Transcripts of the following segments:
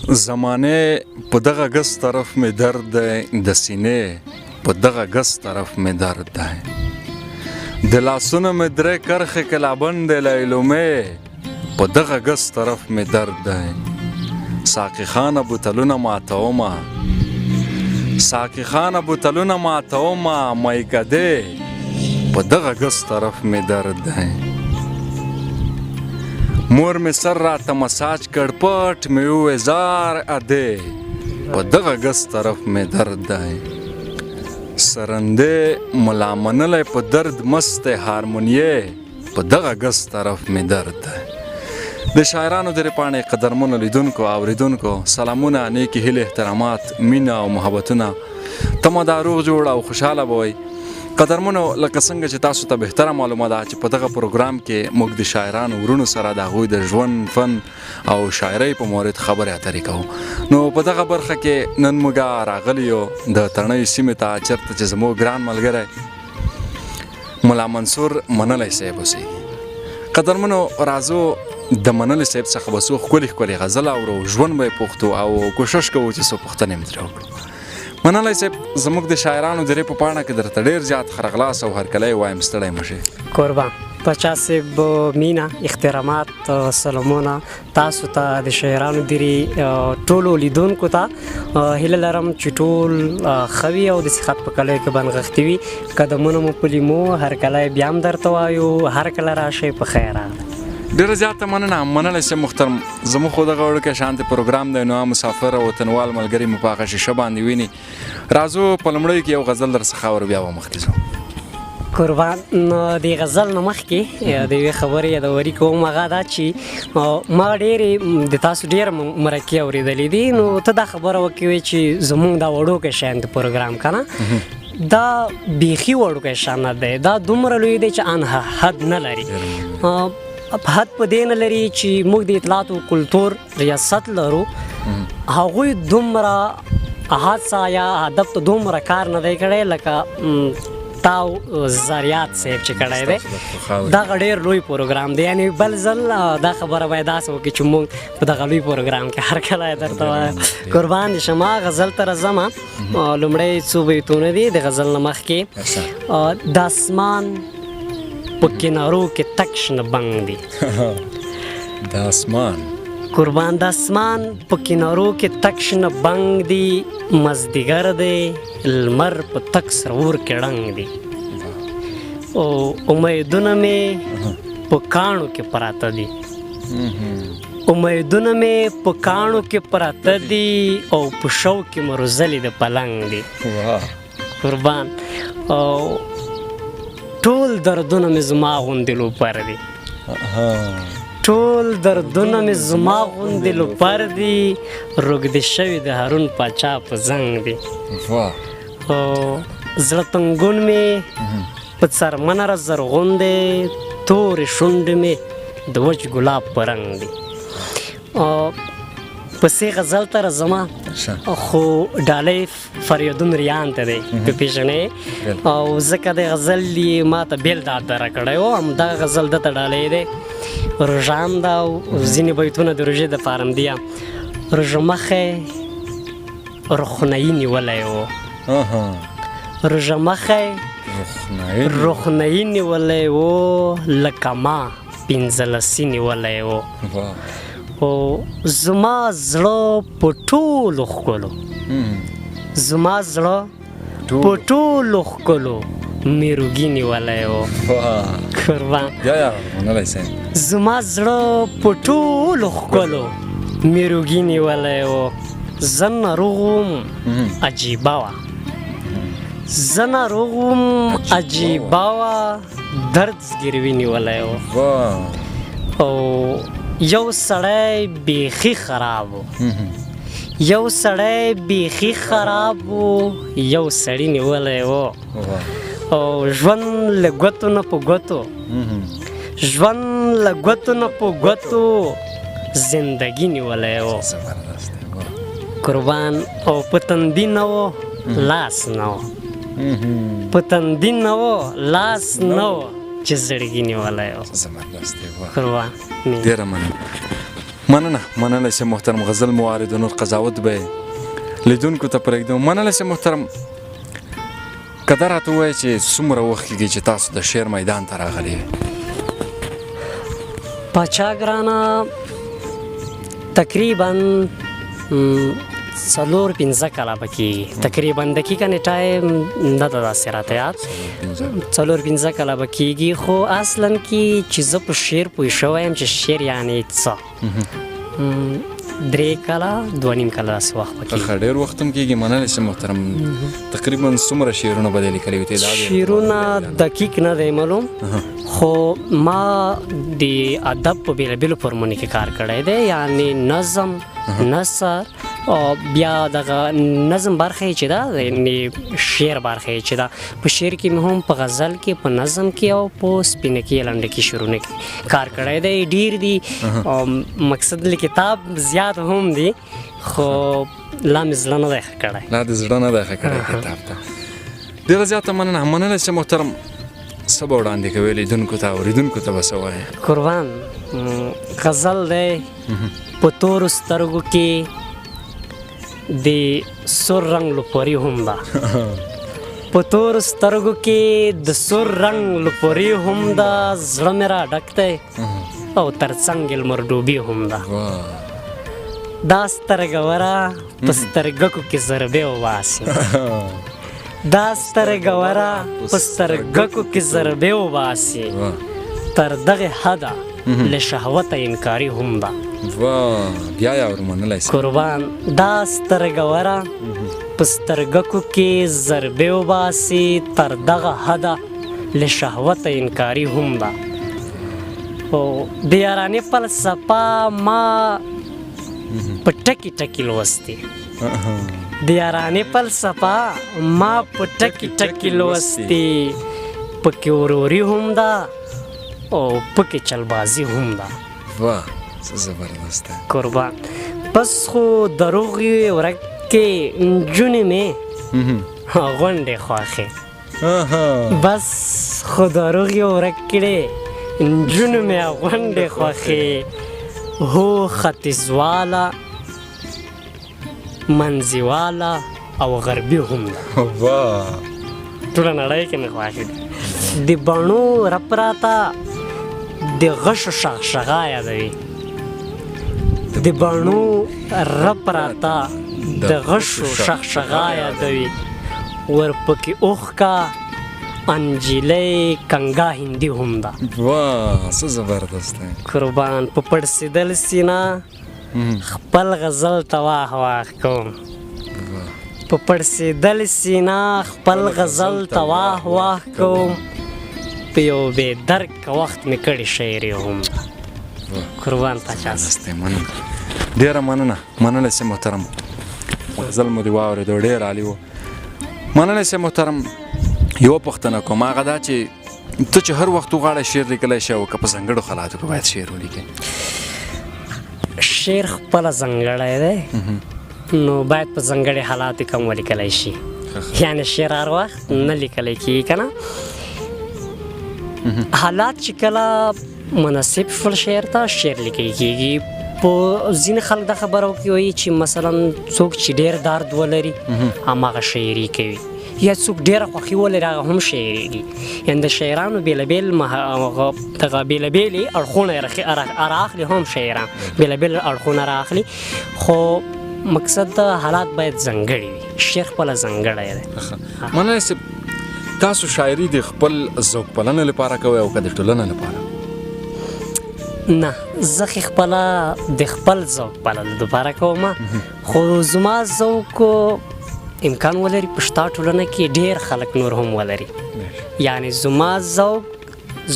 زمانه په دغه ګس طرف می درد دی د سینې په دغه ګس طرف می درد دی د لاسونو می درې کرښې کلابند لیلومې په دغه ګس طرف می درد دی ساقي خانه بوتلونه ماتومه ساقي خانه بوتلونه ماتومه میکدې په دغه ګس طرف می درد دی مور می سر راته مساج کړ پټ می ووې زار ادې په دغه ګس طرف می درد دی سرندې ملا منلی په درد مست هارمونیې په دغه ګس طرف می درد دی د شاعرانو درې پاڼې قدرمنو لیدونکو اوریدونکو سلامونه نیکې هیلې احترامات مینه او محبتونه تمه دا روغ جوړ او خوشحاله به وئ قدرمنو لکه څنګه چې تاسو ته بهتره معلومه ده چې په دغه پروګرام کې موږ د شاعرانو ورونو سره د هغوی د ژوند فن او شاعرۍ په مورد خبرې اترې کوو نو په دغه برخه کې نن موږ راغلي یو د تڼیو سیمې ته چېرته چې زموږ ګران ملګری ملا منصور منلی صاحب اوسي قدرمنو راځو د منلی صاحب څخه به څو ښکلې ښکلې غزل اورو ژوند به یې پوښتو او کوشش کوو چې څو پوښتنې مې ترې وکړو منلی صاحب زموږ د شاعرانو درې په پاڼه کې درته ډېر زیات خرغلاس او هرکلی وایم ستړی مه شئ قربان پاچا صاحب مینه احترامات سلامونه تاسو ته د شاعرانو درې ټولو لیدونکو ته هیله لرم چې ټول ښه وي او د صحت په کلیو کې بنغښتي وي قدمونه مو په لیمو هرکلی بیا هم درته وایو هر کله راشئ په خیر راغلی ډېره زیاته مننه منلی صاحب محترم زموږ خو دغه وړوکی شانتې پروګرام دی نو مسافر او وطنوال ملګري مو په هغه شیشه باندې ویني راځو په لومړیو کې یو غزل در څخه اورو بیا به مخکې ځو قربان د غزل نه مخکې د یوې خبرې یادوري کوم هغه دا چې ما ډېرې د تاسو ډېر مرکې اورېدلې دي نو ته دا خبره وکړې چې زموږ دا وړوکی شانتې پروګرام که نه دا بیخي وړوکی شان نه دی دا دومره لوی دی چې ان حد نه لري حد په دې نه لري چې موږ د اطلاعات او کلتور ریاست لرو هغوی دومره حادثه یا هدف ته دومره کار نه دی کړی لکه تاو زریات صاحب چې کړی دی دغه ډېر لوی پروګرام دی یعنې بل ځل دا خبره باید داسې وکړي چې موږ په دغه لوی پروګرام کې هر کله یې درته وایم قربان دې شم غزل ته راځمه لومړی څو بیتونه دي د غزل نه مخکې د اسمان په کنارو کې تک شنه بنګ دی د اسمان قربان د اسمان په کنارو کې تک شنه بنګ دی مازدیګر دی لمر په تک سرور کې ړنګ دی او امیدونه مې په کاڼو کې پراته دي امیدونه مې په کاڼو کې پراته دي او په شو کې مې روزلې د پلنګ دی قربان او ټول دردونه مې زما غوندې لوپر دي ټول دردونه مې زما غوندې لوپر دي روږدې شوي د هارون پاچا په زنګ دي او زړه تنګون مې په څرمنه را زرغون دی تورې شونډې مې د وچ ګلاب په رنګ دي پسې غزل ته راځمه خو ډالۍ فریدون ریان ته دی په پیژنې او ځکه د غزل یې ما ته بېل داد در کړی و همدغه غزل ده ته ډالۍ دی روژه هم ده او ځینې بیتونه د روژې دپاره هم دي روژه مخی روښنایي نیولی و روژه مخی روښنایي نیولی و لکه ما پنځلسي نیولی و او زما زړه په ټولو ښکلو زما زړه په ټولو ښکلو میروګي نیولی و قربان زما زړه په ټولو ښکلو میروګي نیولی و زه ناروغ وم عجیبه وه زه ناروغ وم عجیبه وه درد زګیروي نیولی و او یو سړی بیخي خراب و یو سړی بیخي خراب و یو سړي نیولی و او ژوند له ګوتو نه په ګوتو ژوند له ګوتو نه په ګوتو زندګي نیولی و قربان او په تندي نه و لاس نه و په تندي نه و لاس نه و چې زړګي نیولی و قربان ډېره مننه مننه سه محترم غزل موارد و نور قضاوت به لیدونکو ته پرېږدم. مننه سه محترم که دا راته ووایې چې څومره وخت کېږي چې تاسو د شعر میدان ته راغلي پاچا ګرانه تقریبا 4-5 کاله به کېږي. تقریبا دقیقه نیټه نه ده داسې راته یاد 4-5 کاله به کېږي. خو اصلا کې چې زه په شعر پوه شوی یم چې شعر یعنې څه 3 کاله 2.5 کاله داسې وخت به کېږي. ډېر وخت هم کېږي. مننه سه محترم تقریبا څومره شعرونه به دې لیکلي وي؟ شعرونه دقیق نه دی معلوم، خو ما د ادب په بیلابیلو فورمونو کې کار کړی دی، یعنی نظم، نثر او بیا دغه نظم برخه چې ده یعنی شعر برخه چې ده. په شعر کې مې هم په غزل کې، په نظم کې او په سپینکي لنډه کې شعرونه کې کار کړی دی. ډیر دي مقصد له کتاب زیات هم دي، خو لا مې زړه نه دی ښه کړی. لا د زړه نه دی ښه کړی کتاب ته. ډېره زیاته مننه. مننه چې محترم څه به وړاندې کوې لیدونکو ته، اورېدونکو ته به څه وایې؟ قربان غزل دی په تورو سترګو کې د سور رنگ لپوري هم ده په تورو سترګو کې د سور رنگ لپوري هم ده. زړه مې را ډک دی او تر څنګ لمر ډوبي هم ده. دا سترګوره په سترګکو کې ضربې وباسي دا سترګوره په سترګکو کې ضربې وباسي تر دغه حده له شهوته انکاري هم ده. بیا یې ورمنلی سه قربان دا سترګوره په سترګکو کې ضربې وباسي تر دغه حده له شهوته انکاري هم ده. او د یارانې فلسفه ما په ټکي ټکي لوستې، د یارانې فلسفه ما په ټکي ټکي لوستې. پکې وروري هم ده او پکې چلبازي هم ده. واه څه زبردست دی قربان. بس خو دروغ یې ورک کې نجونې مې غونډې خوښې، بس خو دروغ یې ورک کړې نجونې مې غونډې خوښې. هو ختیځواله، منځواله او غربي هم ده. ټوله نړۍ کې مې خوښې دي. د بڼو رپ راته د غشو شغشغا یادوي، د بڼو رپ راته د غشو شغشغا یادوي. ورپکې اوښکه انجیلۍ کنګا هندي هم ده. واه څه زبردست دی قربان. په پړسېدل سینه خپل غزل ته واه واه کوم، په پړسېدل سینه خپل غزل ته واه واه کوم. په یو بې درکه وخت مې کړې شاعري هم ده. قربان پاچا سه. ډېره مننه. مننه سه محترم غزل مو دې واورېدو ډېر عالي و. مننه سه محترم. یوه پوښتنه کوم، هغه دا چې ته چې هر وخت وغواړې شعر لیکلی شي او که په ځانګړو حالاتو کې باید شعر ولیکې؟ شعر خپله ځانګړی دی نو باید په ځانګړي حالاتو کې هم ولیکلی شي. یعنې شعر هر وخت نه لیکلی کېږي که نه. حالات چې کله مناسب شول شعر ته شعر لیکل کېږي. په ځینې خلک دا خبره کوي چې مثلا څوک چې ډېر درد ولري هماغه شاعري کوي، یا څوک ډېره خوښي ولري هغه هم شاعري دي. یعنې د شاعرانو بېلابېل دغه بېلابېلې اړخونه رااخلي، هم شاعران بېلابېل اړخونه رااخلي، خو مقصد د حالات باید ځانګړي وي. شعر خپله ځانګړی دی. مننه صاحب، تاسو شاعري د خپل ذوق پالنې لپاره کوئ او که د ټولنې لپاره؟ نه، زه خپله د خپل ذوق پاللو لپاره کوم، خو زما ذوق امکان ولري په شته ټولنه کې ډېر خلک نور هم ولري. یعنې زما ذوق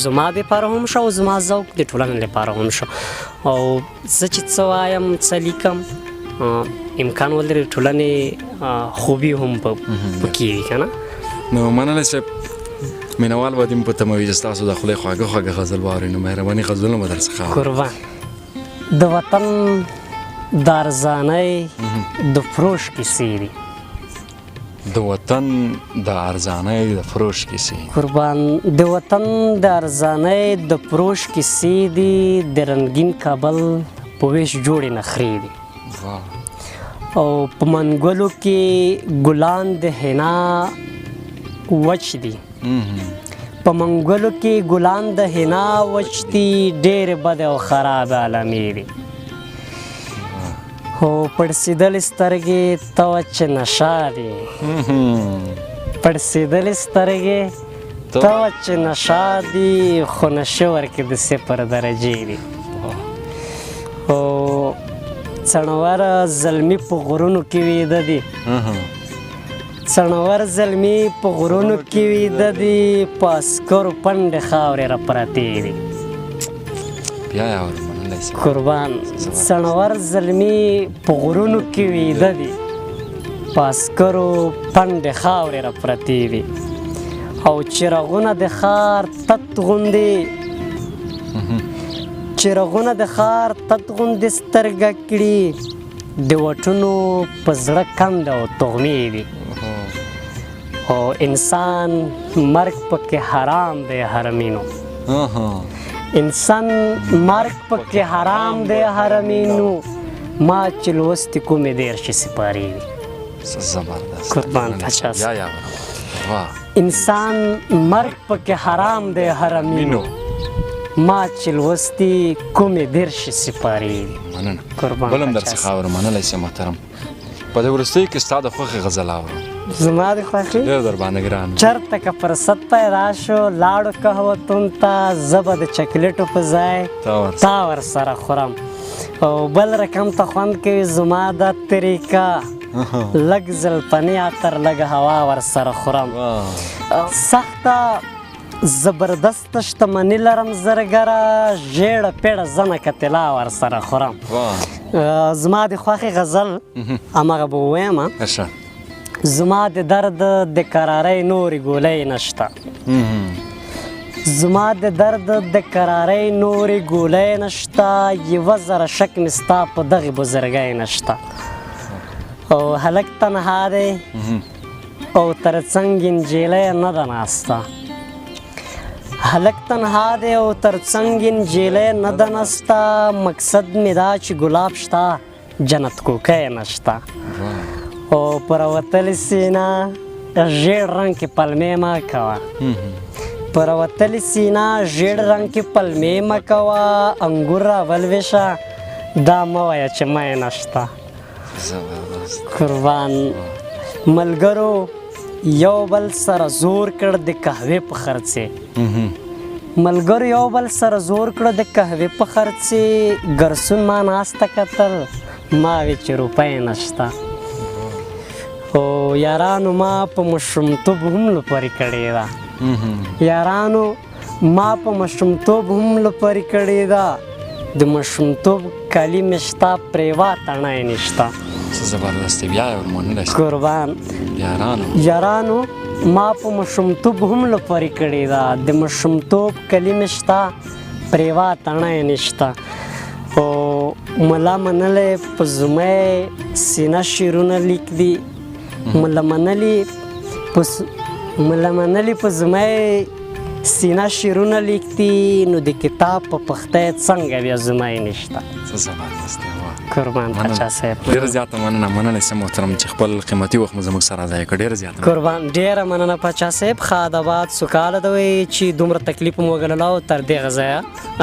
زما دپاره هم شو او زما ذوق د ټولنې لپاره هم شو. او زه چې څه وایم څه لیکم امکان ولري ټولنې خوبي هم پکې وي که نه. نو مننه صاحب، مینوال به دې م په تمه وي چې ستاسو د خولې خواږه خواږه غزل واورئ. نو مهرباني غزلونه به درڅخه واورو. قربان. د وطن د ارزانۍ د فروش کیسې دي. د وطن د ارزانۍ د فروش کیسې. قربان. د وطن د ارزانۍ د فروش کیسې دي. د رنګین کابل په ویش جوړې نخرې دي او په منګلو کې ګلان د حنا وچ دي په منګلو کې ګلان د حنا وچ دي ډېرې بدې او خرابې علامې دي هو پړسېدلې سترګې ته چې نشه دي پړسېدلې سترګې ته چې نشه دي خو نشه ورکې د 0 درجې دي او څڼور زلمي په غرونو کې ویده دي څڼور زلمي په غرونو کې ویده دي په عسکرو پنډې خاورې را پرتې دي قربان څڼور زلمي په غرونو کې ویده دي په عسکرو پنډې خاورې را پرتې دي او چراغونه د ښار تت غوندې چراغونه د ښار تت غوندې سترګه کړي د وټونو په زړه کند او تغمې دي او انسان مرګ پکې حرام دی حرمینو انسان مرګ پکې حرام دی حرمینو ما چې لوستې کومې 13 سپارې دي قربان 50 انسان مرګ پکې حرام دی حرمینو ما چې لوستې کومې 13 سپارې دي قربان بلم درڅخه اورم منلی سې محترم په دې وروستیو کې ستا د خوښې غزل اورم زما د خوښې ډېر در باندې ګران چېرته که فرصت پیدا شو لاړو قهوتون ته زه به د چکلیټو په ځای تا ورسره خورم او بل رقم ته خوند کوي زما دا طریقه لږ زلپنې عطر لږ هوا ورسره خورم سخته زبردست شتمني لرم زرګره ژېړه پیړه زنه که طلا ورسره خورم زما د خوښې غزل همغه به ووایم زما د درد د قرارۍ نورې ګولۍ نشته زما د درد د قرارۍ نورې ګولۍ نشته 1000 شک مې ستا په دغې بزرګۍ نشته او هلک تنها دی او تر څنګ نجلۍ نه ده ناسته هلک تنها دی او تر څنګ نجلۍ نه ده ناسته مقصد مې دا چې ګلاب شته جنت کوکی نشته او پر وتلې سینه ژېړ رنګ کې پلمې مه کوه پر وتلې سینه ژېړ رنګ کې پلمې مه کوه انګور راولوېشه دا مه وایه چې مه نشته قربان ملګرو یو بل سره زور کړ د قهوې په خرڅې ملګرو یو بل سره زور کړ د قهوې په خرڅې ګرسون ما ناسته کتل ما وی چې روپۍ نشته او یارانو ما په مشرومتوب هم لپارې کړې ده یارانو ما په مشرومتوب هم لپارې کړې ده د مشرومتوب کالي مې شته پرېوا تڼۍ نشته قربان یارانو ما په مشرومتوب هم لپارې کړې ده د مشرومتوب کالي مې شته پرېوا تڼۍ نشته او ملا منلی په زمۍ سینه شعرونه لیکدي ملا منلی په زمۍ سینه شعرونه لیکدي نو د کتاب په پختی څنګه بیا زمۍ نشته قربان پاچا صاحب ډېره زیاته مننه منلی سم محترم چې خپل قیمتي وخت مو زموږ سره ضایع کړ ډېره زیاته قربان ډېره مننه پاچا صاحب ښه ادبات سوکاله دوی چې دومره تکلیف مو وګڼلو تر دغه ځایه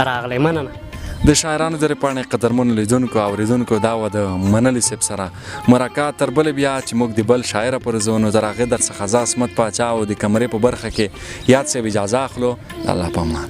راغلی مننه د شاعرانو درې پاڼې قدرمنو لیدونکو اوریدونکو دا و د منلي صاحب سره مرکه تر بلې بیا چې موږ د بل شاعره پر زو نو در هغې درڅخه زه عصمت پاچا او د کمرې په برخه کې یاد صاحب اجازه اخلو الله په امان